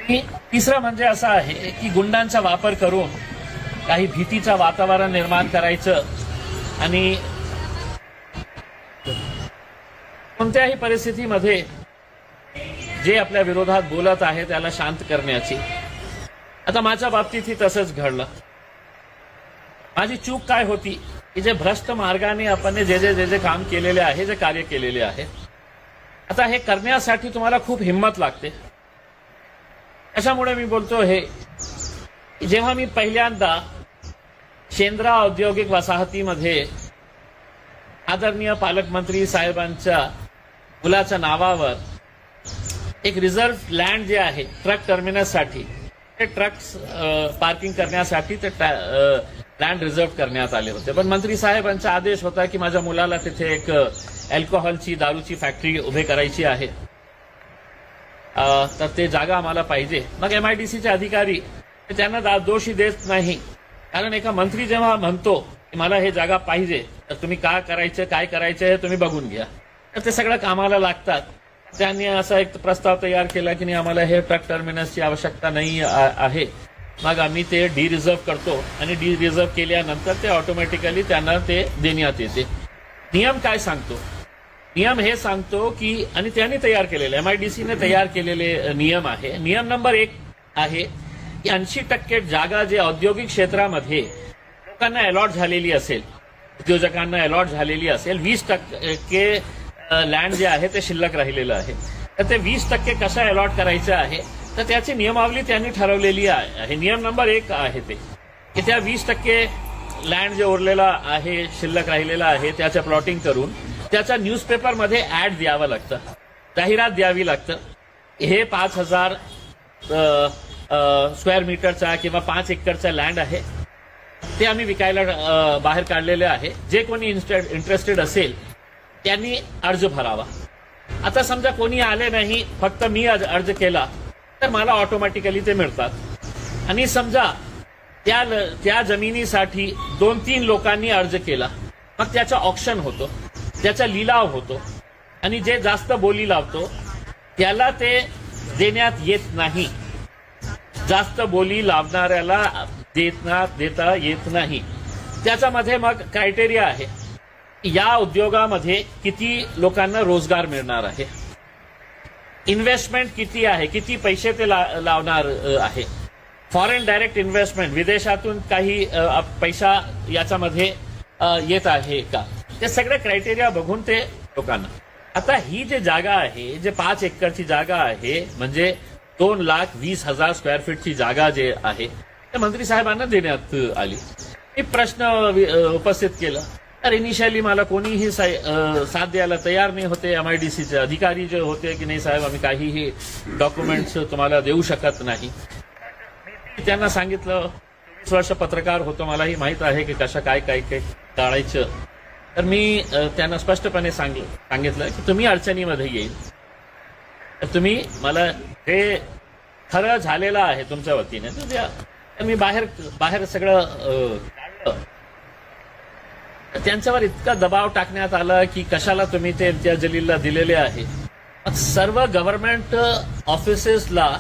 तिसरं म्हणजे असं आहे की गुंडांचा वापर करून काही भीतीचं वातावरण निर्माण करायचं आणि कोणत्याही परिस्थितीमध्ये जे आपल्या विरोधात बोलत आहे त्याला शांत करण्याची. आता माझ्या बाबतीतही तसंच घडलं. माझी चूक काय होती की जे भ्रष्ट मार्गाने आपण जे काम केलेले आहे, जे कार्य केलेले आहे, आता हे करण्यासाठी तुम्हाला खूप हिंमत लागते. अशामुळे मी बोलतो हे, जेव्हा मी पहिल्यांदा शेंद्रा औद्योगिक वसाहतीमध्ये आदरणीय पालकमंत्री साहेबांच्या मुलाच्या नावावर एक रिझर्व्ह लँड जे आहे ट्रक टर्मिनससाठी, ते ट्रक्स पार्किंग करण्यासाठी ते लँड रिझर्व्ह करण्यात आले होते. पण मंत्री साहेबांचा आदेश होता की माझ्या मुलाला तिथे एक अल्कोहोलची, दारूची फॅक्टरी उभी करायची आहे, तर ते जागा आम्हाला पाहिजे. मग MIDCचे अधिकारी त्यांना दोषी देत नाही, कारण एका मंत्री जेव्हा म्हणतो की मला हे जागा पाहिजे, तर तुम्ही काय करायचं हे तुम्ही बघून घ्या, तर ते सगळं कामाला लागतात. त्यांनी असा एक प्रस्ताव तयार केला की नाही, आम्हाला हे ट्रक टर्मिनसची आवश्यकता नाही आहे, मग आम्ही ते डिरिझर्व्ह करतो आणि डिरिझर्व्ह केल्यानंतर ते ऑटोमॅटिकली त्यांना ते देण्यात येते. नियम काय सांगतो? नियम हे सांगतो की, आणि त्यांनी तयार केलेले, MIDCने तयार केलेले नियम आहे. नियम नंबर 1 आहे की 80% जागा जे औद्योगिक क्षेत्रामध्ये लोकांना अलॉट झालेली असेल, उद्योजकांना अलॉट झालेली असेल, 20% लँड जे आहे ते शिल्लक राहिलेलं आहे, तर ते 20% कसं अलॉट करायचं आहे, तर त्याची नियमावली त्यांनी ठरवलेली आहे. नियम नंबर 1 आहे ते की त्या 20% लँड जे उरलेला आहे, शिल्लक राहिलेला आहे, त्याचं प्लॉटिंग करून त्याच्या न्यूजपेपरमध्ये ऍड द्यावं लागतं, जाहिरात द्यावी लागतं. हे 5000 स्क्वेअर मीटरचा किंवा 5 एकरचा लँड आहे, ते आम्ही विकायला बाहेर काढलेले आहे. जे कोणी इंटरेस्टेड असेल त्यांनी अर्ज भरावा. आता समजा कोणी आले नाही, फक्त मी अर्ज केला, तर मला ऑटोमॅटिकली ते मिळतात. आणि समजा त्या जमिनीसाठी 2-3 लोकांनी अर्ज केला, मग त्याचा ऑक्शन होतो, त्याचा लिलाव होतो, आणि जे जास्त बोली लावतो त्याला ते देण्यात येत नाही. जास्त बोली लावणाऱ्याला देता येत नाही. त्याच्यामध्ये मग क्रायटेरिया आहे, या उद्योगामध्ये किती लोकांना रोजगार मिळणार आहे, इन्व्हेस्टमेंट किती आहे, किती पैसे ते लावणार आहे, फॉरेन डायरेक्ट इन्व्हेस्टमेंट, विदेशातून काही पैसा याच्यामध्ये येत आहे का, ते सगळे क्रायटेरिया बघून ते लोकांना. आता ही जी जागा आहे, जे 5 एकरची जागा आहे, म्हणजे 2,20,000 स्क्वेअर फीटची जागा जे आहे, ते मंत्री साहेबांना देण्यात आली. मी प्रश्न उपस्थित केला, तर इनिशियली मला कोणीही साथ द्यायला तयार नाही होते. MIDCचे अधिकारी जे होते की नाही साहेब, आम्ही काहीही डॉक्युमेंट्स तुम्हाला देऊ शकत नाही. त्यांना सांगितलं, 20 वर्ष पत्रकार होतो, मलाही माहित आहे की कसं काय टाळायचं. तर मी त्यांना स्पष्टपणे सांगितलं की तुम्ही अडचणीमध्ये येईल, तर तुम्ही मला हे खरं झालेलं आहे तुमच्या वतीने तर द्या. तर मी बाहेर सगळं त्यांच्यावर इतका दबाव टाकण्यात आला की कशाला तुम्ही ते इम्तियाज जलीलला दिलेले आहे. सर्व गव्हर्नमेंट ऑफिसेसला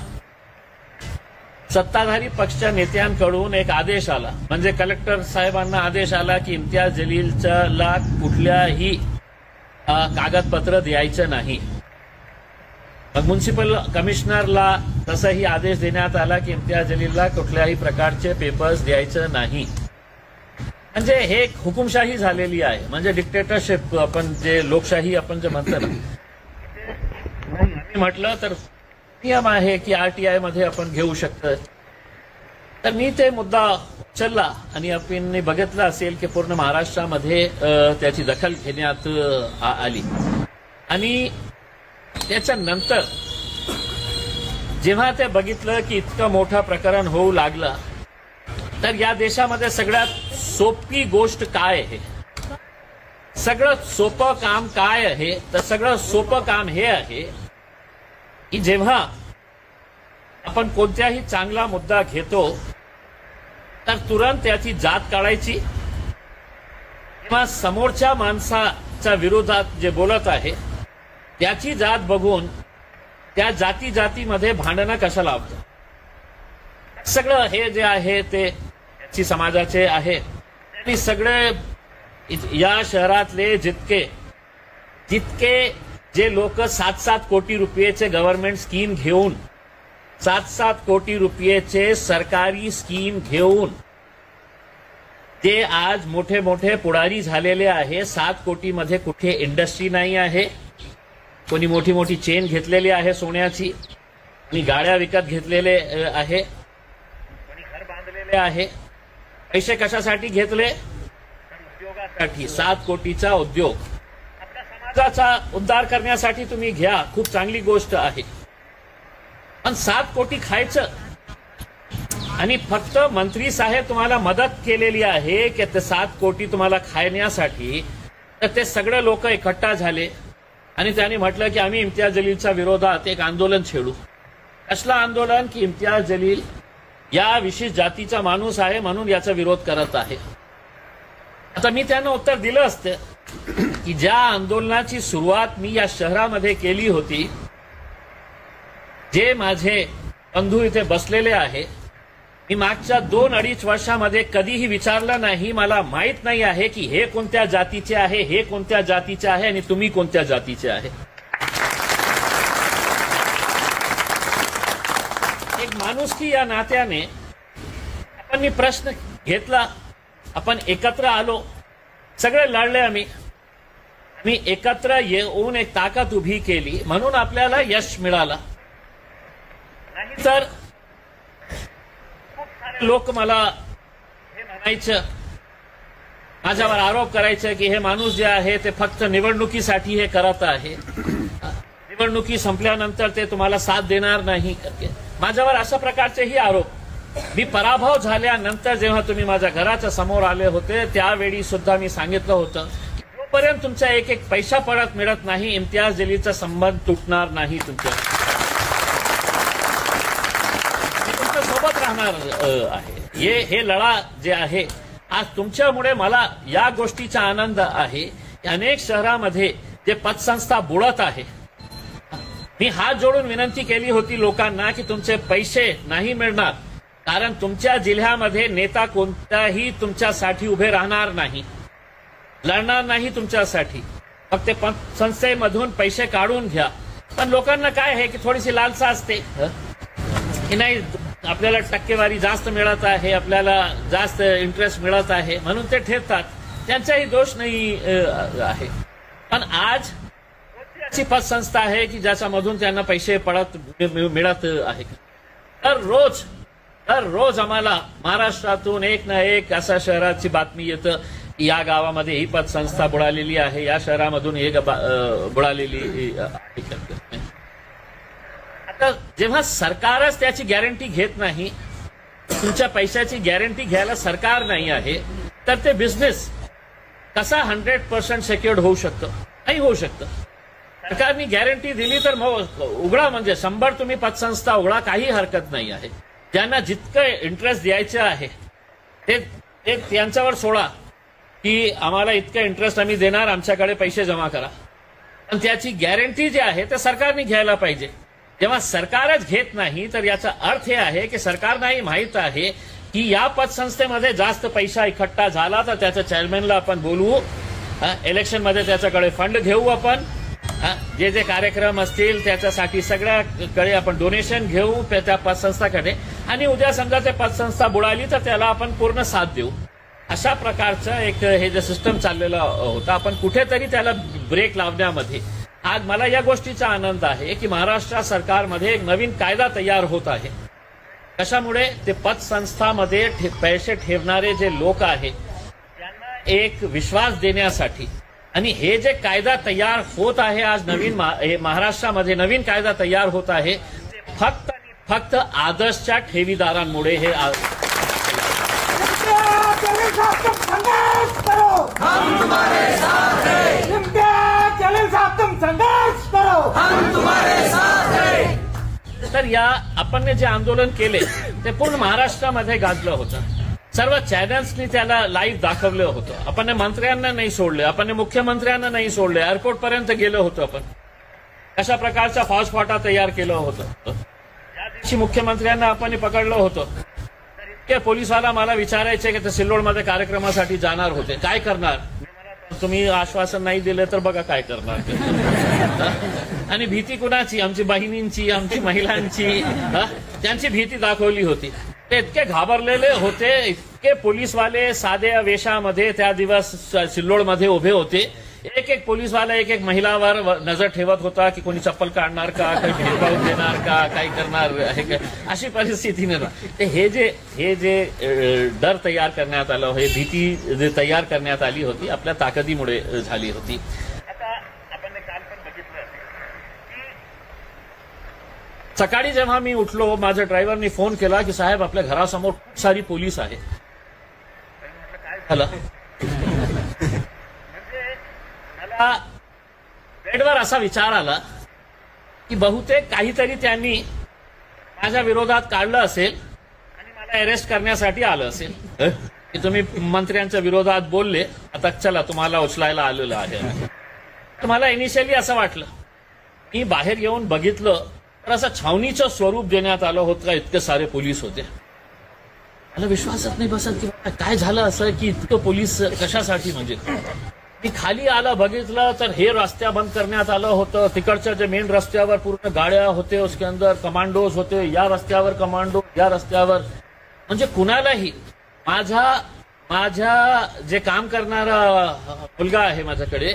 सत्ताधारी पक्षच्या नेत्यांकडून एक आदेश आला, म्हणजे कलेक्टर साहेबांना आदेश आला की इम्तियाज जलीलला कुठल्याही कागदपत्र द्यायचं नाही. मग म्युन्सिपल कमिशनरला तसाही आदेश देण्यात आला की इम्तियाज जलीलला कुठल्याही प्रकारचे पेपर्स द्यायचं नाही. म्हणजे हे एक हुकुमशाही झालेली आहे, म्हणजे डिक्टेटरशिप, आपण जे लोकशाही आपण जे म्हणतो ना, म्हटलं तर नियम आहे की RTI मध्ये आपण घेऊ शकतो. तर मी ते मुद्दा उचलला आणि आपण बघितलं असेल की पूर्ण महाराष्ट्रामध्ये त्याची दखल घेण्यात आली. आणि त्याच्यानंतर जेव्हा ते बघितलं की इतकं मोठं प्रकरण होऊ लागलं, तर या देशामध्ये सगळ्यात सोपी गोष्ट काय आहे, सगळं सोपं काम काय आहे, तर सगळं सोपं काम हे आहे की जेव्हा आपण कोणत्याही चांगला मुद्दा घेतो, तर तुरंत त्याची जात काढायची, किंवा समोरच्या माणसाच्या विरोधात जे बोलत आहे त्याची जात बघून त्या जातीमध्ये भांडणं कशा लावतं, सगळं हे जे आहे ते समाजाचे आहे आणि सगळे या शहरातले जितके जे लोक 7-7 कोटी रुपयेचे गव्हर्नमेंट स्कीम घेऊन 7-7 कोटी रुपयेचे सरकारी स्कीम घेऊन ते आज मोठे मोठे पुढारी झालेले आहे. 7 कोटीमध्ये कुठे इंडस्ट्री नाही आहे. कोणी मोठी मोठी चेन घेतलेली आहे सोन्याची आणि गाड्या विकत घेतलेले आहे. कोणी घर बांधलेले आहे. पैसे कशासाठी घेतले? उद्योगासाठी. 7 कोटीचा उद्योग आपल्या समाजाचा उद्धार करण्यासाठी तुम्ही घ्या, खूप चांगली गोष्ट आहे. पण 7 कोटी खायचं आणि फक्त मंत्री साहेब तुम्हाला मदत केलेली आहे की ते 7 कोटी तुम्हाला खाण्यासाठी. तर ते सगळे लोक इकट्ठा झाले आणि त्यांनी म्हटलं की आम्ही इम्तियाज जलीलच्या विरोधात एक आंदोलन छेडू. कसलं आंदोलन? की इम्तियाज जलील या विशेष जातीचा माणूस आहे म्हणून याचा विरोध करत आहे. आता मी त्यांना उत्तर दिलं असतं की ज्या आंदोलनाची सुरुवात मी या शहरामध्ये केली होती, जे माझे बंधू इथे बसलेले आहे, मी मागच्या 2-2.5 वर्षामध्ये कधीही विचारलं नाही, मला माहित नाही आहे की हे कोणत्या जातीचे आहे, हे कोणत्या जातीचे आहे आणि तुम्ही कोणत्या जातीचे आहे. एक माणुसकी या नात्याने आपण मी प्रश्न घेतला, आपण एकत्र आलो, सगळे लढले, आम्ही एकत्र येऊन एक ताकद उभी केली म्हणून आपल्याला यश मिळालं. नाहीतर लोक मला हे म्हणायचं, माझ्यावर आरोप करायचे की हे माणूस जे आहे ते फक्त निवडणुकीसाठी हे करत आहे, निवडणुकी संपल्यानंतर ते तुम्हाला साथ देणार नाही. माझ्यावर अशा प्रकारचेही आरोप. मी पराभव झाल्यानंतर जेव्हा तुम्ही माझ्या घराच्या समोर आले होते त्यावेळी सुद्धा मी सांगितलं होतं की जोपर्यंत तुमचा एक पैसा परत मिळत नाही, इम्तियाज जलीलचा संबंध तुटणार नाही. तुमच्या सोबत राहणार आहे. हे लढा जे आहे आज तुमच्यामुळे मला या गोष्टीचा आनंद आहे की अनेक शहरामध्ये जे पतसंस्था बुडत आहे. मी हात जोडून विनंती केली होती लोकांना की तुमचे पैसे नाही मिळणार, कारण तुमच्या जिल्ह्यामध्ये नेता कोणताही तुमच्यासाठी उभे राहणार नाही, लढणार नाही तुमच्यासाठी. फक्त संस्थेमधून पैसे काढून घ्या. पण लोकांना काय आहे की थोडीशी लालसा असते की नाही आपल्याला टक्केवारी जास्त मिळत आहे, आपल्याला जास्त इंटरेस्ट मिळत आहे म्हणून ते ठेवतात. त्यांचाही दोष नाही आहे. पण आज अशी पतसंस्था आहे की ज्याच्यामधून त्यांना पैसे मिळत आहे. तर रोज आम्हाला महाराष्ट्रातून एक ना एक अशा शहराची बातमी येतं की या गावामध्ये ही पतसंस्था बुडालेली आहे, या शहरामधून एक बुडालेली आहे. आता जेव्हा सरकारच त्याची गॅरंटी घेत नाही, तुमच्या पैशाची गॅरंटी घ्यायला सरकार नाही आहे, तर ते बिझनेस कसा 100% सेक्युअर्ड होऊ शकतं? नाही होऊ शकतं. सरकारने गॅरंटी दिली तर उघडा, म्हणजे 100 तुम्ही पतसंस्था उघडा, काही हरकत नाही आहे. ज्यांना जितकं इंटरेस्ट द्यायचं आहे ते त्यांच्यावर सोडा की आम्हाला इतकं इंटरेस्ट आम्ही देणार, आमच्याकडे पैसे जमा करा. पण त्याची गॅरंटी जी आहे ते सरकारने घ्यायला पाहिजे. जेव्हा सरकारच घेत नाही तर याचा अर्थ हे आहे की सरकारलाही माहित आहे की या पतसंस्थेमध्ये जास्त पैसा इकट्ठा झाला तर त्याच्या चेअरमॅनला आपण बोलवू, इलेक्शनमध्ये त्याच्याकडे फंड घेऊ, आपण जे कार्यक्रम असतील त्याच्यासाठी सगळ्याकडे आपण डोनेशन घेऊ त्या पतसंस्थाकडे, आणि उद्या समजा ते पतसंस्था बुडाली तर त्याला आपण पूर्ण साथ देऊ. अशा प्रकारचं एक हे जे सिस्टम चाललेलं होतं, आपण कुठेतरी त्याला ब्रेक लावण्यामध्ये आज मला या गोष्टीचा आनंद आहे की महाराष्ट्र सरकारमध्ये एक नवीन कायदा तयार होत आहे. कशामुळे? ते पतसंस्थामध्ये पैसे ठेवणारे जे लोक आहेत त्यांना एक विश्वास देण्यासाठी. आणि हे जे कायदा तयार होत आहे आज नवीन महाराष्ट्रामध्ये नवीन कायदा तयार होत आहे ते फक्त आदर्शच्या ठेवीदारांमुळे. हे तर या आपण जे आंदोलन केले ते पूर्ण महाराष्ट्रामध्ये गाजलं होतं. सर्व चॅनल्सनी त्याला लाईव्ह दाखवलं होतं. आपण मंत्र्यांना नाही सोडले, आपण मुख्यमंत्र्यांना नाही सोडले, एअरपोर्ट पर्यंत गेलो होतो. आपण अशा प्रकारचा फौजफाटा तयार केलं होतं. या दिवशी मुख्यमंत्र्यांना आपण पकडलं होतं ते पोलीसवाला मला विचारायचे की ते सिल्लोडमध्ये कार्यक्रमासाठी जाणार होते, काय करणार? तुम्ही आश्वासन नाही दिले तर बघा काय करणार ते. आणि भीती कुणाची? आमची बहिणींची, आमची महिलांची. त्यांची भीती दाखवली होती. ते इतके घाबरलेले होते, इतके पोलीसवाले साध्या वेशामध्ये त्या दिवस सिल्लोडमध्ये उभे होते. एक एक पोलीसवाला एक एक महिलावर नजर ठेवत होता की कोणी चप्पल काढणार का, काही भेदभाव देणार का, काही करणार आहे का, अशी परिस्थिती नाही. ते हे जे डर तयार करण्यात आलं, हे भीती जे तयार करण्यात आली होती आपल्या ताकदीमुळे झाली होती. आता आपण काल पण बघितलं की सकाळी जेव्हा मी उठलो, माझ्या ड्रायव्हरनी फोन केला की साहेब आपल्या घरासमोर खूप सारी पोलीस आहे. काय झालं? बेडवर असा विचार आला की बहुतेक काहीतरी त्यांनी माझ्या विरोधात काढलं असेल आणि मला अरेस्ट करण्यासाठी आलं असेल की तुम्ही मंत्र्यांच्या विरोधात बोलले, आता चला तुम्हाला उचलायला आलेलं आहे. तर मला इनिशियली असं वाटलं. मी बाहेर येऊन बघितलं तर असं छावणीचं स्वरूप देण्यात आलं होतं. इतके सारे पोलीस होते. मला विश्वासच नाही बसत की काय झालं असं की इतकं पोलीस कशासाठी. म्हणजे मी खाली आला, बघितलं तर हे रस्त्या बंद करण्यात आलं होतं. तिकडच्या जे मेन रस्त्यावर पूर्ण गाड्या होते, उसके अंदर कमांडोज होते. या रस्त्यावर कमांडो, या रस्त्यावर. म्हणजे कुणालाही माझ्या जे काम करणारा मुलगा आहे माझ्याकडे,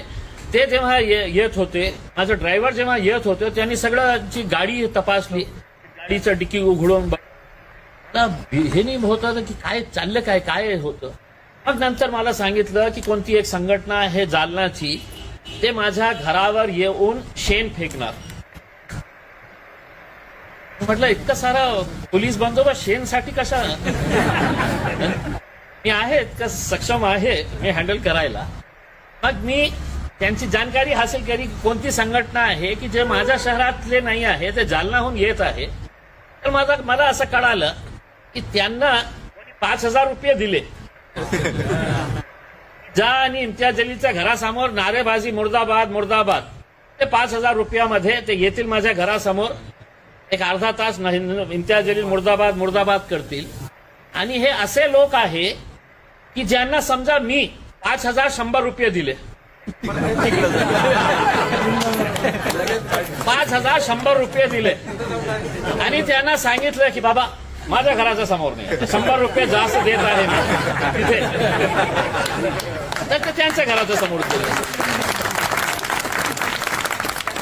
ते जेव्हा येत होते, माझे ड्रायव्हर जेव्हा येत होते, त्यांनी सगळ्यांची गाडी तपासली. गाडीचं डिक्की उघडून हे नाही होतं की काय चाललं, काय होतं. मग नंतर मला सांगितलं की कोणती एक संघटना आहे जालनाची, ते माझ्या घरावर येऊन शेण फेकणार. म्हटलं इतकं सारा पोलीस बंदोबस्त शेणसाठी कशा? मी आहे इतकं सक्षम आहे मी हँडल करायला. मग मी त्यांची जानकारी हासिल केली की कोणती संघटना आहे की जे माझ्या शहरातले नाही आहे, ते जालनाहून येत आहे. तर मला असं कळालं की त्यांना 5,000 रुपये दिले. जा आणि इम्तियाज जलीलच्या घरासमोर नारेबाजी मुर्दाबाद मुर्दाबाद. ते 5,000 रुपयामध्ये ते येतील माझ्या घरासमोर, एक अर्धा तास इम्तियाज जलील मुर्दाबाद मुर्दाबाद करतील. आणि हे असे लोक आहे की ज्यांना समजा मी 5,100 रुपये दिले, 5,100 रुपये दिले आणि त्यांना सांगितलं की बाबा माझ्या घराच्या समोर नाही, 100 रुपये जास्त देत आहे मी तिथे, तर त्यांच्या घराच्या समोर.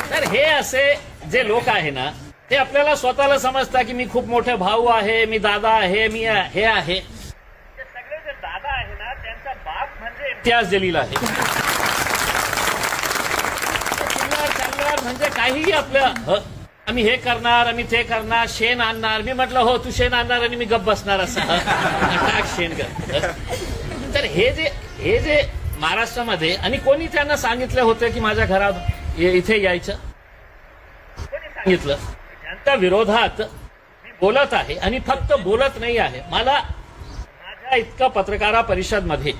तर हे असे जे लोक आहे ना, ते आपल्याला स्वतःला समजतात की मी खूप मोठे भाऊ आहे, मी दादा आहे, मी हे आहे. ते सगळे जे दादा आहे ना, त्यांचा बाप म्हणजे इम्तियाज जलील आहे. चालणार म्हणजे काहीही आपलं आम्ही हे करणार, आम्ही ते करणार, शेण आणणार. मी म्हटलं हो तू शेण आणणार आणि मी गप्प बसणार असं टाक शेण कर. तर हे जे महाराष्ट्रामध्ये, आणि कोणी त्यांना सांगितलं होतं की माझ्या घरात इथे यायचं, कोणी सांगितलं? त्यांच्या विरोधात मी बोलत आहे आणि फक्त बोलत नाही आहे. मला माझ्या इतकं पत्रकार परिषदमध्ये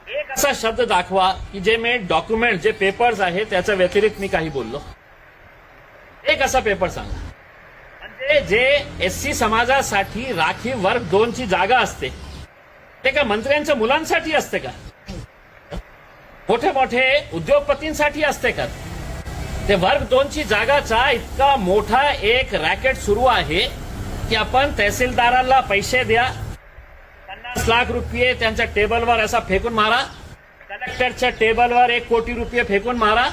एक असा शब्द दाखवा की जे मी डॉक्युमेंट, जे पेपर्स आहे त्याच्या व्यतिरिक्त मी काही बोललो. एक असा पेपर सांगा. म्हणजे जे SC समाजासाठी राखीव वर्ग 2 ची जागा असते, ते का मंत्र्यांच्या मुलांसाठी असते का? मोठे मोठे उद्योगपतींसाठी असते का? ते वर्ग 2 ची जागाचा इतका मोठा एक रॅकेट सुरू आहे की आपण तहसीलदाराला पैसे द्या, 50 लाख रुपये त्यांच्या टेबलवर असा फेकून मारा, कलेक्टरच्या टेबलवर 1 कोटी रुपये फेकून मारा,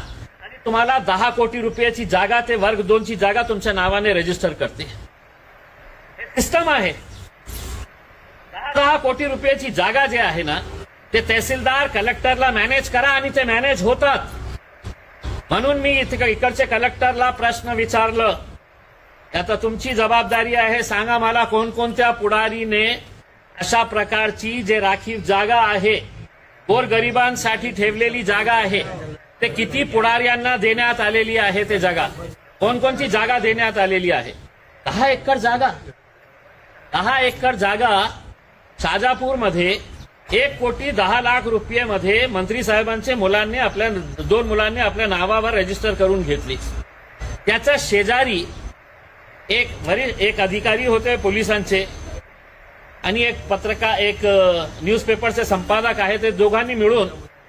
तुम्हाला 10 कोटी रुपयाची जागा, ते वर्ग 2 ची जागा तुमच्या नावाने रजिस्टर करते. हे सिस्टम आहे. 10 कोटी रुपयाची जागा जे आहे ना, ते तहसीलदार कलेक्टरला मॅनेज करा आणि ते मॅनेज होतात. म्हणून मी इकडच्या कलेक्टरला प्रश्न विचारलं, आता तुमची जबाबदारी आहे, सांगा मला कोणकोणत्या पुढारीने अशा प्रकारची जे राखीव जागा आहे, गोरगरिबांसाठी ठेवलेली जागा आहे, ते किती पुढाऱ्यांना देण्यात आलेली आहे. ते जागा कोणकोणती जागा देण्यात आलेली आहे? 10 एकर जागा. 10 एकर जागा शाजापूरमध्ये 1 कोटी 10 लाख रुपये मध्ये मंत्री साहेबांचे मुलांनी, आपल्या 2 मुलांनी आपल्या नावावर रजिस्टर करून घेतली. त्याच्या शेजारी एक अधिकारी होते पोलिसांचे, आणि एक न्यूजपेपरचे संपादक आहे, ते दोघांनी मिळून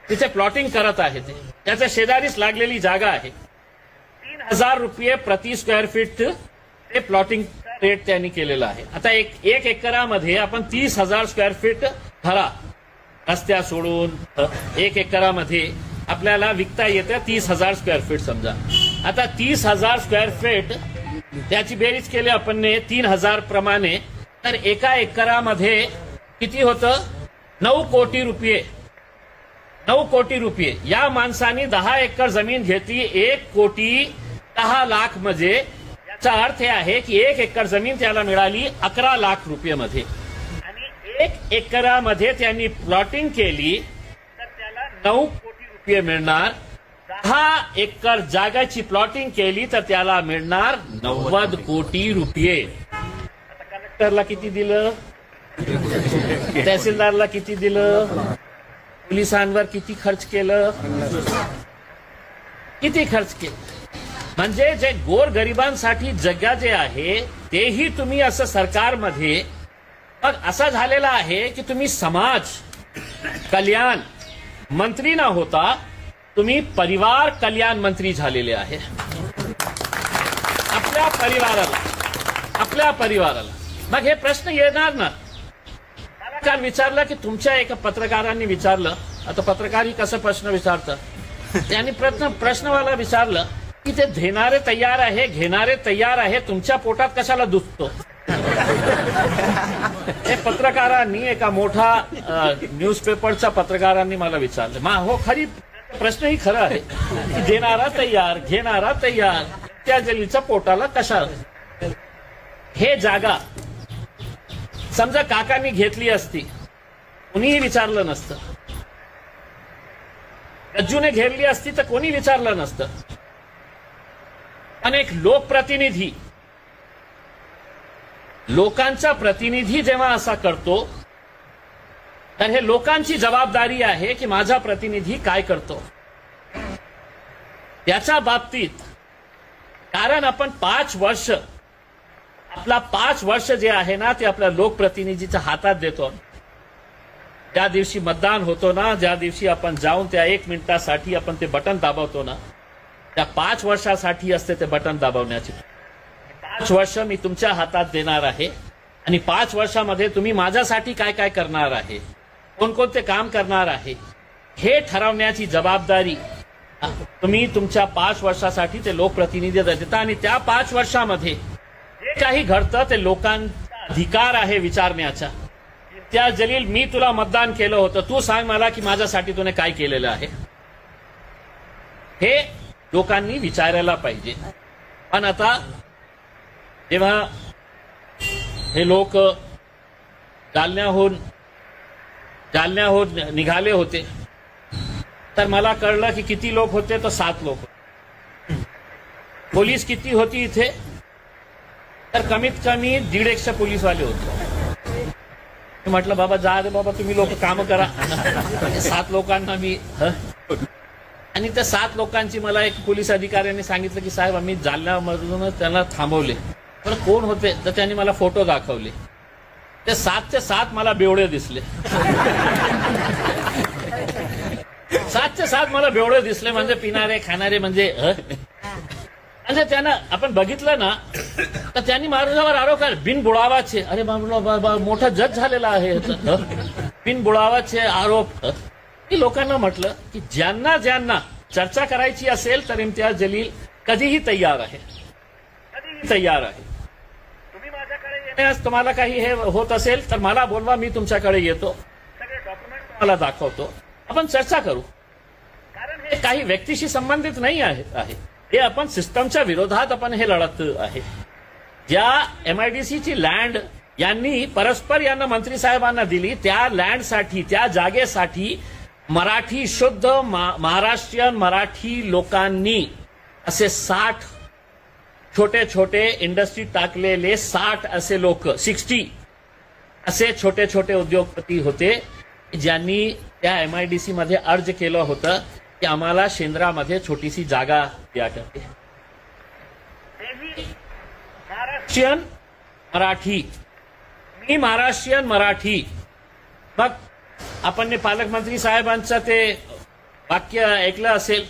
तिथे प्लॉटिंग करत आहे. त्याच्या शेजारीच लागलेली जागा आहे. 3,000 रुपये प्रति स्क्वेअर फीट ते प्लॉटिंग रेट त्यांनी केलेला आहे. आता एक एकरामध्ये आपण 30,000 स्क्वेअर फीट धरा, रस्त्या सोडून 1 एकरामध्ये आपल्याला विकता येते 30,000 स्क्वेअर फीट समजा. आता 30,000 स्क्वेअर फीट त्याची बेरीज केली आपण 3,000 प्रमाणे, तर एका एकरामध्ये किती होतं? 9 कोटी रुपये. 9 कोटी रुपये. या माणसाने 10 एकर जमीन घेतली, 1,10,00,000 म्हणजे याचा अर्थ हे आहे की 1 एकर जमीन त्याला मिळाली 11 लाख रुपये मध्ये. आणि 1 एकरामध्ये त्यांनी प्लॉटिंग केली तर त्याला 9 कोटी रुपये मिळणार. 10 एकर जागाची प्लॉटिंग केली तर त्याला मिळणार 90 कोटी रुपये. आता कलेक्टरला किती दिलं? तहसीलदारला किती दिलं? पोलिसांवर किती खर्च केलं? किती खर्च केलं? म्हणजे जे गोरगरिबांसाठी जगा जे आहे तेही तुम्ही असं सरकारमध्ये, मग असं झालेलं आहे की तुम्ही समाज कल्याण मंत्री न होता तुम्ही परिवार कल्याण मंत्री झालेले आहे. आपल्या परिवाराला मग हे प्रश्न येणार ना. काल विचारलं की तुमच्या एका पत्रकारांनी विचारलं, आता पत्रकारही कसं प्रश्न विचारतं, त्यांनी प्रश्नवाला विचारलं की ते घेणारे तयार आहे, घेणारे तयार आहे, तुमच्या पोटात कशाला दुखतो? हे पत्रकारांनी, एका मोठा न्यूजपेपरच्या पत्रकारांनी मला विचारलं. हो, खरी प्रश्नही खरं आहे की देणारा तयार, घेणारा तयार, त्या जलीच्या पोटाला कशा? हे जागा समजा काकांनी घेतली असती, कोणीही विचारलं नसतं. गज्जूने घेरली असती तर कोणी विचारलं नसतं. अनेक लोकप्रतिनिधी, लोकांचा प्रतिनिधी जेव्हा असा करतो तर हे लोकांची जबाबदारी आहे की माझा प्रतिनिधी काय करतो त्याच्या बाबतीत. कारण आपण 5 वर्ष, आपला 5 वर्ष जे आहे ना ते आपल्या लोकप्रतिनिधीच्या हातात देतो. ज्या दिवशी मतदान होतो ना, ज्या दिवशी आपण जाऊन त्या 1 मिनिटासाठी आपण ते बटन दाबवतो ना, त्या 5 वर्षासाठी असते ते बटन दाबवण्याचे. 5 वर्ष मी तुमच्या हातात देणार आहे आणि 5 वर्षामध्ये तुम्ही माझ्यासाठी काय काय करणार आहे, कोणकोणते काम करणार आहे हे ठरवण्याची जबाबदारी तुम्ही तुमच्या 5 वर्षासाठी ते लोकप्रतिनिधी देता. आणि त्या 5 वर्षामध्ये जे काही घडतं ते लोकांचा अधिकार आहे विचारण्याचा. त्या जलील, मी तुला मतदान केलं होतं, तू सांग मला की माझ्यासाठी तुने काय केलेलं आहे, हे लोकांनी विचारायला पाहिजे. पण आता जेव्हा हे लोक जालन्याहून निघाले होते तर मला कळलं की किती लोक होते, तर 7 लोक. पोलीस किती होती इथे, तर कमीत कमी 150 पोलीसवाले होते. म्हटलं बाबा जा रे बाबा, तुम्ही लोक काम करा. 7 लोकांना मी, आणि त्या 7 लोकांची मला एक पोलीस अधिकाऱ्यांनी सांगितलं की साहेब आम्ही जालन्यामधून त्यांना थांबवले. पण कोण होते, तर त्यांनी मला फोटो दाखवले. ते 7चे 7 मला बेवडे दिसले. 7चे 7 मला बेवडे दिसले, म्हणजे पिणारे खाणारे, म्हणजे त्यांना आपण बघितलं ना तर त्यांनी माझ्यावर आरोप केला बिनबुडावाचे. अरे मोठा जज झालेला आहे, बिनबुडावाचे आरोप. मी लोकांना म्हटलं की ज्यांना ज्यांना चर्चा करायची असेल तर इम्तियाज जलील कधीही तयार आहे, कधीही तयार आहे. तुम्ही माझ्याकडे येण्यास तुम्हाला काही हे होत असेल तर मला बोलवा, मी तुमच्याकडे येतो, सगळे डॉक्युमेंट मला दाखवतो, आपण चर्चा करू. कारण हे काही व्यक्तीशी संबंधित नाही आहे, हे आपण सिस्टमच्या विरोधात आपण हे लढत आहे. ज्या MIDCची लँड यांनी परस्पर यांना मंत्री साहेबांना दिली, त्या लँडसाठी, त्या जागेसाठी मराठी, शुद्ध महाराष्ट्रीयन मराठी लोकांनी असे 60 छोटे छोटे इंडस्ट्री टाकलेले 60 असे लोक, 60 असे छोटे छोटे उद्योगपती होते ज्यांनी त्या MIDC मध्ये अर्ज केलं होतं की आम्हाला शेंद्रामध्ये छोटीशी जागा द्या करते. महाराष्ट्रीयन मराठी मी महाराष्ट्रीयन मराठी. मग आपण पालकमंत्री साहेबांचं ते वाक्य ऐकलं असेल.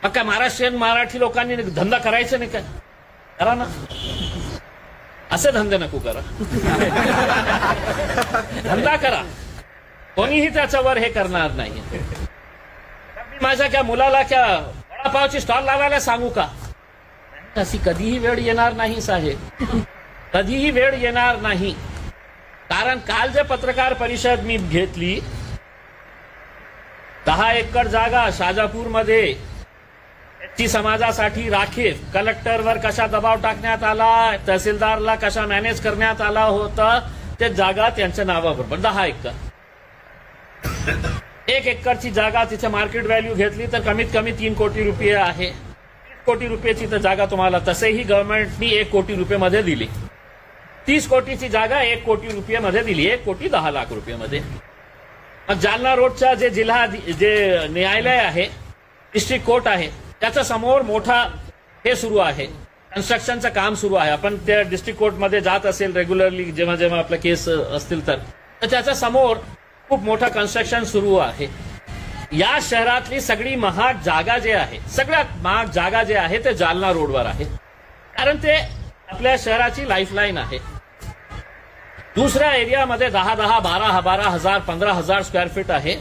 मग काय महाराष्ट्रीयन मराठी लोकांनी धंदा करायचा नाही काय? करा ना. असे धंदे नको करा. धंदा करा. कोणीही त्याच्यावर हे करणार नाही. मी माझ्या क्या मुलाला क्या वडापावची स्टॉल लावायला सांगू का? अशी कधीही वेळ येणार नाही साहेब. कधीही वेळ येणार नाही. कारण काल जे पत्रकार परिषद मी घेतली, 10 एकर जागा शाजापूरमध्ये ती समाजासाठी राखीव, कलेक्टरवर कशा दबाव टाकण्यात आला, तहसीलदारला कशा मॅनेज करण्यात आला होता, ते जागा त्यांच्या नावाबरोबर 10 एकर. 1 एकरची जागा तिथे मार्केट व्हॅल्यू घेतली तर कमीत कमी 3 कोटी रुपये आहे. 30 कोटी रुपयाची तर जागा तुम्हाला तसेही गव्हर्नमेंटनी 1 कोटी रुपये दिली. 30 कोटीची जागा 1 कोटी रुपये दिली. 1 कोटी 10 लाख रुपये. मग जालना रोडच्या जे न्यायालय आहे, डिस्ट्रिक्ट कोर्ट आहे, त्याच्या समोर मोठा हे सुरू आहे, कन्स्ट्रक्शनचं काम सुरू आहे. आपण त्या डिस्ट्रिक्ट कोर्टमध्ये जात असेल रेग्युलरली, जेव्हा जेव्हा आपला केस असतील तर त्याच्या समोर खूप मोठं कन्स्ट्रक्शन सुरू आहे. या शहरातली सगळी महाग जागा जे आहे, सगळ्यात महाग जागा जे आहे ते जालना रोडवर आहे. कारण ते आपल्या शहराची लाईफलाईन आहे. दुसऱ्या एरियामध्ये 10,000, 12,000, 15,000 स्क्वेअर फीट आहे.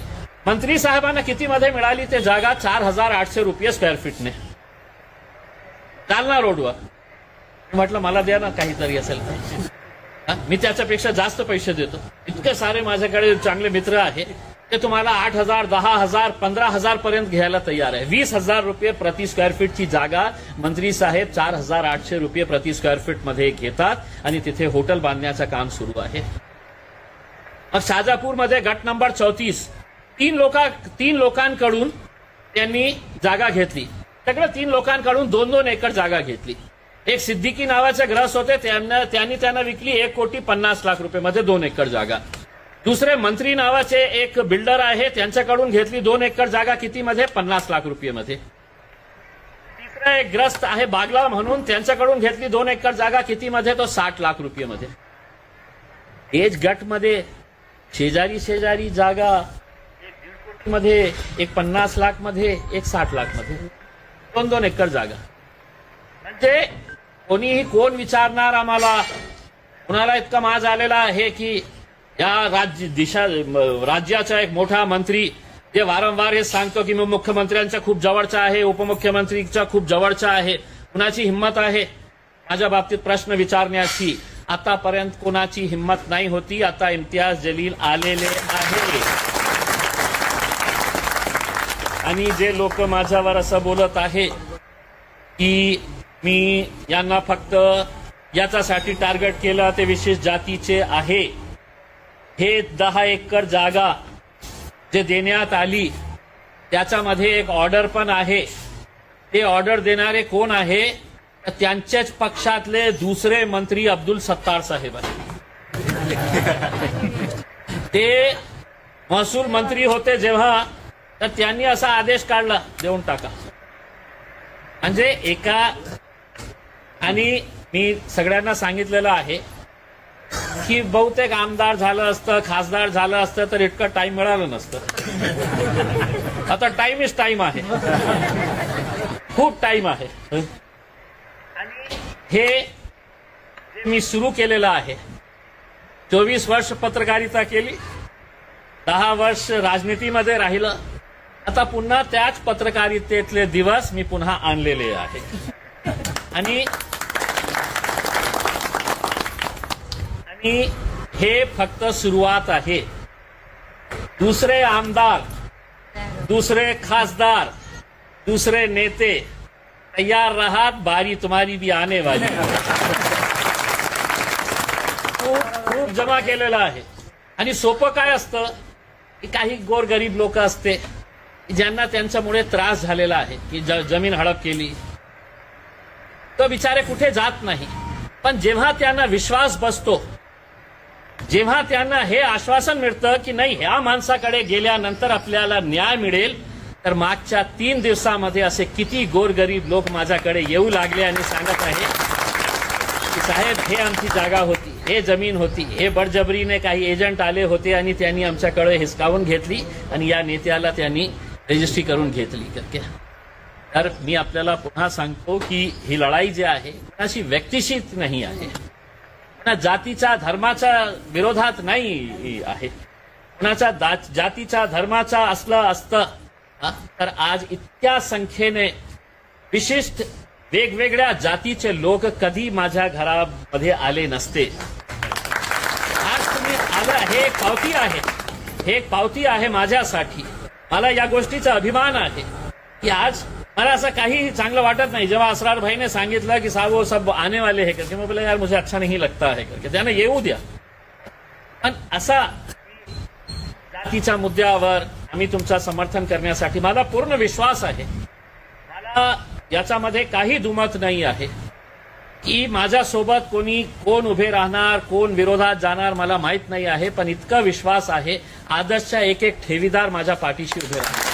मंत्री साहेबांना किती मध्ये मिळाली ते जागा? 4,800 रुपये स्क्वेअर फीटने जालना रोडवर. म्हटलं मला द्या ना काहीतरी असेल. मी त्याच्यापेक्षा जास्त पैसे देतो. इतके सारे माझ्याकडे चांगले मित्र आहे ते तुम्हाला 8,000, 10,000, 15,000 पर्यंत घ्यायला तयार आहे. 20,000 रुपये प्रति स्क्वेअर फीटची जागा मंत्री साहेब 4,800 रुपये प्रति स्क्वेअर फीट मध्ये घेतात आणि तिथे हॉटेल बांधण्याचं काम सुरू आहे. मग शाजापूरमध्ये गट नंबर 34 तीन लोकांकडून त्यांनी जागा घेतली. सगळं 3 लोकांकडून 2-2 एकर जागा घेतली. एक सिद्दीकी नावाचे ग्रस्त होते, त्यांना विकली 1 कोटी 50 लाख रुपये मध्ये 2 एकर जागा. दुसरे मंत्री नावाचे एक बिल्डर आहे, त्यांच्याकडून घेतली 2 एकर जागा किती मध्ये? 50 लाख रुपये मध्ये. तिसरा एक ग्रस्त आहे बागला म्हणून, त्यांच्याकडून घेतली 2 एकर जागा किती मध्ये? तो 60 लाख रुपये मध्ये. एज गट मध्ये शेजारी जागा मध्ये, एक 50 लाख मध्ये, एक 60 लाख मध्ये, 2-2 एकर जागा. म्हणजे कोण विचारणार आम्हाला? कुणाला इतका माज आलेला आहे की या राज्याचा एक मोठा मंत्री जे वारंवार हे सांगतो की मी मुख्यमंत्र्यांच्या खूप जवळचा आहे, उपमुख्यमंत्रीच्या खूप जवळचा आहे. कुणाची हिंमत आहे माझ्या बाबतीत प्रश्न विचारण्याची? आतापर्यंत कोणाची हिंमत नाही होती. आता इम्तियाज जलील आलेले आहे. आणि जे लोक माझ्यावर असं बोलत आहे की मी यांना फक्त याच्यासाठी टार्गेट केलं ते विशेष जातीचे आहे, हे 10 एकर जागा जे देण्यात आली त्याच्यामध्ये एक ऑर्डर पण आहे. ते ऑर्डर देणारे कोण आहे? त्यांच्याच पक्षातले दुसरे मंत्री अब्दुल सत्तार साहेब आहे. ते महसूल मंत्री होते जेव्हा, तर त्यांनी असा आदेश काढला देऊन टाका. म्हणजे आणि मी सगळ्यांना सांगितलेलं आहे की बहुतेक आमदार झालं असतं, खासदार झालं असतं तर इतकं टाइम मिळालं नसतं. आता टाइम इज टाइम आहे, खूप टाइम आहे. आणि हे मी सुरू केलेलं आहे. 24 वर्ष पत्रकारिता केली, 10 वर्ष राजनीतीमध्ये राहिलं. आता पुन्हा त्याच पत्रकारितेतले दिवस मी पुन्हा आणलेले आहे. आणि हे फक्त सुरुवात आहे. दुसरे आमदार, दुसरे खासदार, दुसरे नेते तैयार रहात, बारी तुम्हारी भी आने वाली. खूप जमा केलेला आहे. आणि सोपं काय असतं की काही गोरगरीब लोक असते ज्यांना त्यांच्यामुळे त्रास झालेला आहे की जमीन हडप केली, तो बिचारे कुठे जात नाही. पण जेव्हा त्यांना विश्वास बसतो, जेव्हा त्यांना हे आश्वासन मिळतं की नाही ह्या माणसाकडे गेल्यानंतर आपल्याला न्याय मिळेल, तर मागच्या 3 दिवसामध्ये असे किती गोरगरीब लोक माझ्याकडे येऊ लागले आणि सांगत आहे की साहेब हे आमची जागा होती, हे जमीन होती, हे बळजबरीने काही एजंट आले होते आणि त्यांनी आमच्याकडे हिसकावून घेतली आणि या नेत्याला त्यांनी रजिस्ट्री करून घेतली करके. तर मी आपल्याला पुन्हा सांगतो की ही लढाई जी आहे कोणाशी व्यक्तिशी नाही आहे, कोणा जातीच्या धर्माच्या विरोधात नाही आहे. कोणाच्या जातीच्या धर्माचा असतं तर आज इतक्या संख्येने विशिष्ट वेगवेगळ्या जातीचे लोक कधी माझ्या घरामध्ये आले नसते. आज तुम्ही आला, हे एक पावती आहे, हे एक पावती आहे माझ्यासाठी. मला या गोष्टीचा अभिमान आहे की आज मला असं काही चांगलं वाटत नाही. जेव्हा असरार भाई ने सांगितलं की साहब वो सब आने वाले हैं करके, मैं बोला यार मुझे अच्छा नहीं लगता है करके, त्यांना येऊ द्या. पण असा जातीच्या मुद्द्यावर आम्ही तुमचं समर्थन करण्यासाठी मला पूर्ण विश्वास आहे. मला याच्यामध्ये काही दुमत नाही आहे की माझ्यासोबत कोण उभे राहणार, कोण विरोधात जाणार मला माहित नाही आहे. पण इतका विश्वास आहे आदर्शच्या एक एक ठेवीदार माझ्या पाठीशी उभे राहणार.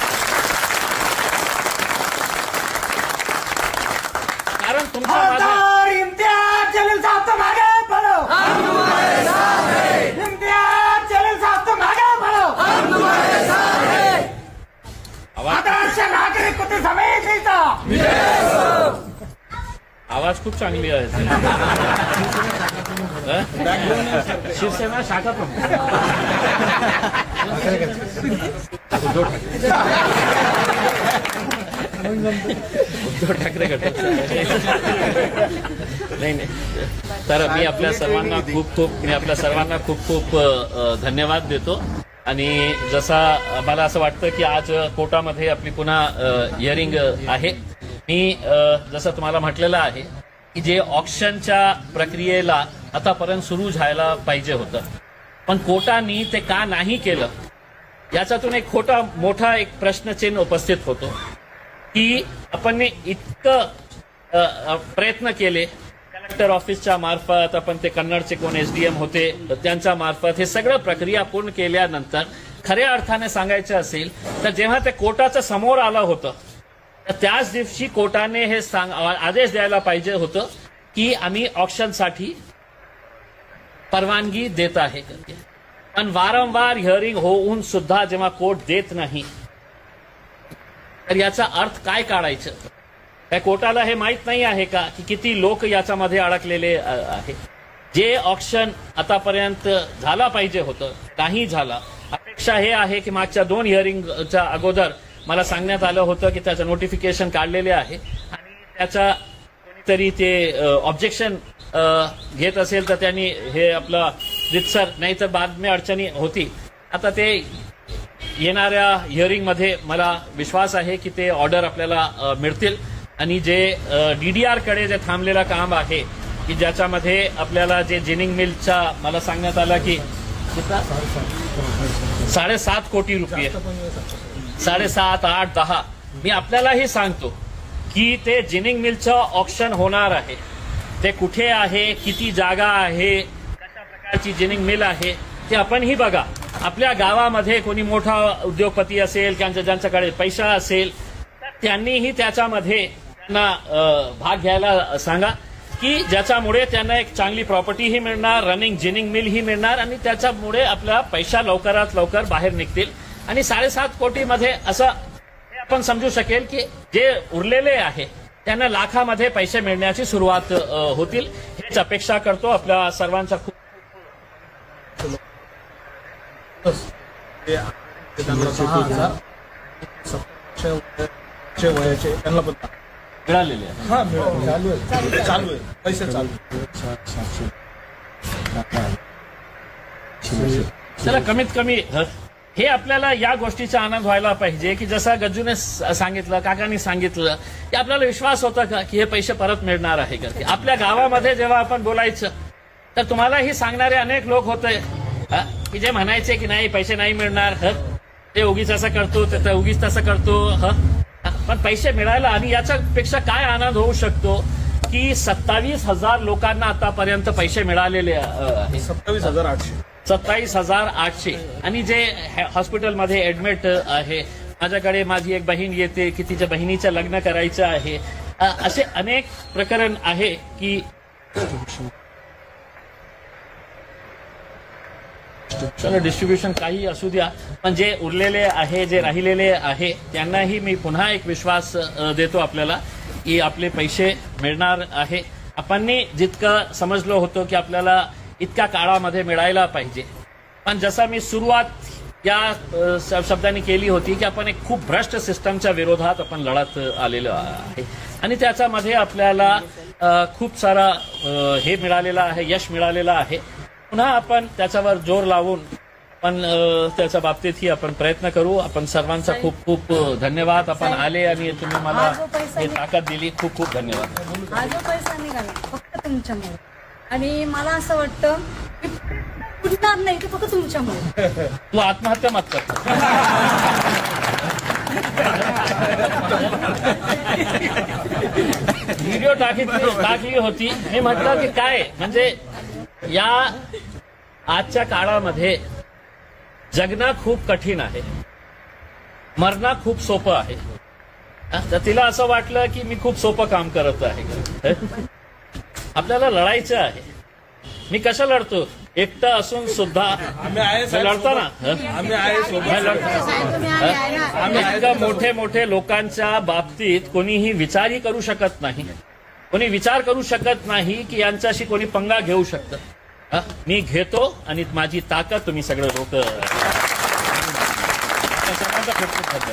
कारण तुमचा इम्तियाज जलील साहब तुम आगे बढ़ो, हम तुम्हारे साथ हैं. इम्तियाज जलील साहब तुम आगे बढ़ो, हम तुम्हारे साथ हैं. आदर्श नागरिक कुठे समेत लिहिता आवाज खूप चांगली आहे. शिवसेना शाखा प्रमुख उद्धव ठाकरे गट नाही. तर मी आपल्या सर्वांना खूप धन्यवाद देतो. आणि जसा मला असं वाटतं की आज कोर्टामध्ये आपली पुन्हा हिअरिंग आहे. मी जसं तुम्हाला म्हटलेलं आहे की जे ऑक्शनच्या प्रक्रियेला आतापर्यंत सुरू झायला पाहिजे होतं, पण कोर्टाने ते का नाही केलं याच्यातून एक मोठा एक प्रश्नचिन्ह उपस्थित होतो की आपण इतकं प्रयत्न केले कलेक्टर ऑफिसच्या मार्फत, आपण ते कन्नडचे कोण एसडीएम होते त्यांच्या मार्फत हे सगळं प्रक्रिया पूर्ण केल्यानंतर खऱ्या अर्थाने सांगायचं असेल तर जेव्हा ते कोर्टाच्या समोर आलं होतं तर त्याच दिवशी कोर्टाने हे आदेश द्यायला पाहिजे होतं की आम्ही ऑक्शनसाठी परवानगी देत आहे. पण वारंवार हिअरिंग होऊन सुद्धा जेव्हा कोर्ट देत नाही तर याचा अर्थ काय काढायचं? काय कोर्टाला हे माहित नाही आहे का की किती लोक याच्यामध्ये अडकलेले आहे? जे ऑक्शन आतापर्यंत झाला पाहिजे होतं नाही झाला. अपेक्षा हे आहे की मागच्या 2 हिअरिंगच्या अगोदर मला सांगण्यात आलं होतं की त्याचं नोटिफिकेशन काढलेले आहे आणि त्याचा कोणीतरी ते ऑब्जेक्शन घेत असेल तर त्यांनी हे आपलं रितसर नाही तर बाद में अडचणी होती. आता ते येणाऱ्या हिअरिंगमध्ये मला विश्वास आहे की ते ऑर्डर आपल्याला मिळतील. आणि जे डीडीआर कडे जे थांबलेलं काम आहे की ज्याच्यामध्ये आपल्याला जे जिनिंग मिलचा मला सांगण्यात आलं की 7.5 कोटी रुपये 7.5, 8, 10 मी आपल्यालाही सांगतो की ते जिनिंग मिलचं ऑक्शन होणार आहे. ते कुठे आहे, किती जागा आहे, कशा प्रकारची जिनिंग मिल आहे ते आपणही बघा. आपल्या गावामध्ये कोणी मोठा उद्योगपती असेल किंवा ज्यांच्याकडे पैसा असेल त्यांनीही त्याच्यामध्ये त्यांना भाग घ्यायला सांगा की ज्याच्यामुळे त्यांना एक चांगली प्रॉपर्टीही मिळणार, रनिंग जिनिंग मिलही मिळणार आणि त्याच्यामुळे आपला पैसा लवकरात लवकर बाहेर निघतील. आणि 7.5 कोटीमध्ये असं आपण समजू शकेल की जे उरलेले आहे त्यांना लाखामध्ये पैसे मिळण्याची सुरुवात होतील. हेच अपेक्षा करतो आपल्या सर्वांचा. खूप वयाचे त्यांना पण मिळालेले आहे. चालू आहे पैसे चालू. चला कमीत कमी हे आपल्याला या गोष्टीचा आनंद व्हायला पाहिजे की जसं गज्जूने सांगितलं, काकांनी सांगितलं की आपल्याला विश्वास होता का की हे पैसे परत मिळणार आहे का? आपल्या गावामध्ये जेव्हा आपण बोलायचं तर तुम्हालाही सांगणारे अनेक लोक होते की जे म्हणायचे की नाही पैसे नाही मिळणार, ते उगीच असं करतो, ते उगीच तसं करतो. पण पैसे मिळायला आणि याच्यापेक्षा काय आनंद होऊ शकतो की 27,000 लोकांना आतापर्यंत पैसे मिळालेले आहे. 27,800 आणि जे हॉस्पिटलमध्ये ऍडमिट आहे. माझ्याकडे माझी एक बहीण येते की तिच्या बहिणीचं लग्न करायचं आहे. असे अनेक प्रकरण आहे की चला डिस्ट्रीब्युशन काही असू द्या, पण जे उरलेले आहे, जे राहिलेले आहे, त्यांनाही मी पुन्हा एक विश्वास देतो आपल्याला की आपले पैसे मिळणार आहे. आपण जितकं समजलो होतो की आपल्याला इतक्या काळामध्ये मिळायला पाहिजे, पण जसा मी सुरुवात या शब्दांनी केली होती की आपण एक खूप भ्रष्ट सिस्टमच्या विरोधात आपण लढत आलेलो आहे आणि त्याच्यामध्ये आपल्याला खूप सारा हे मिळालेलं आहे, यश मिळालेलं आहे. पुन्हा आपण त्याच्यावर जोर लावून पण त्याच्या बाबतीतही आपण प्रयत्न करू. आपण सर्वांचा खूप खूप धन्यवाद. आपण आले आणि तुम्ही मला हे ताकद दिली. खूप खूप धन्यवाद. हा जो पैसा निघाला फक्त तुमच्यामुळे, आणि मला असं वाटतं की पुरणार नाही ते फक्त तुमच्यामुळे. तू आत्महत्या मत कर. व्हिडिओ टाकली होती. मी म्हटलं की काय म्हणजे या आजच्या काळामध्ये जगणं खूप कठीण आहे, मरणं खूप सोपं आहे. तर तिला असं वाटलं की मी खूप सोपं काम करत आहे. आपल्याला लढायचं आहे. मी कसं लढतो? एकटं असून सुद्धा आम्ही आहे साहेब, लढतो ना. आम्ही आहे सोबत. मी लढतो. आम्ही इतक्या मोठे मोठे लोकांच्या बाबतीत कोणीही विचारही करू शकत नाही. कोणी विचार करू शकत नाही की यांच्याशी कोणी पंगा घेऊ शकतं. मी घेतो आणि माझी ताकद तुम्ही सगळं लोक. सर्वांचा खूप खूप धन्यवाद.